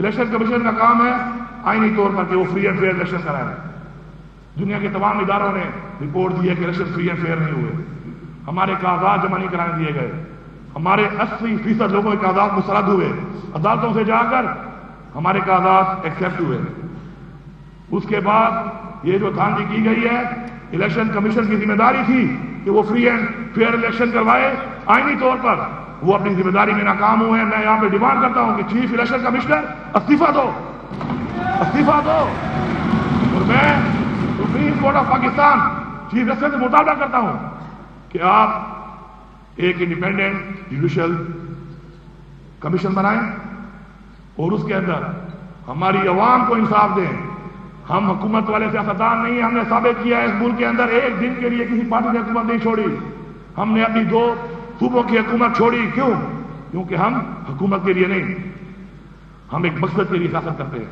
Election commission کا کام ہے آئینی طور پر کہ وہ فری اینڈ فیئر الیکشن کرائے. دنیا کے تمام اداروں نے رپورٹ دی ہے کہ الیکشن فری اینڈ فیئر نہیں ہوئے. ہمارے کاغذات جمع نہیں کرانے دیے گئے. ہمارے 80% لوگوں کے کاغذات مسترد ہوئے. عدالتوں سے جا کر ہمارے کاغذات ایکسیپٹ ہوئے. اس کے بعد یہ جو دھاندلی کی گئی ہے، الیکشن کمیشن کی ذمہ داری تھی کہ وہ فری اینڈ فیئر الیکشن کروائے آئینی طور پر. وہ اپنی ذمہ داری میں ناکام ہوئے ہیں. میں یہاں پہ ڈیمانڈ کرتا ہوں کہ چیف الیکشن کمشنر استعفیٰ دو، استعفیٰ دو. اور میں supreme court of Pakistan chief justice سے مطالبہ کرتا ہوں کہ آپ ایک انڈیپینڈنٹ جوڈیشل کمیشن بنائیں اور اس کے اندر ہماری عوام کو انصاف دیں. ہم حکومت والے سیاستدان نہیں ہیں. ہم نے ثابت کیا ہے اس ملک کے اندر ایک دن کے لیے کسی پارٹی نے حکومت نہیں چھوڑی. ہم نے اپنی 2 صوبوں کی حکومت چھوڑی. کیوں؟ کیونکہ ہم حکومت کے لیے نہیں، ہم ایک مقصد کے لیے سیاست کرتے ہیں.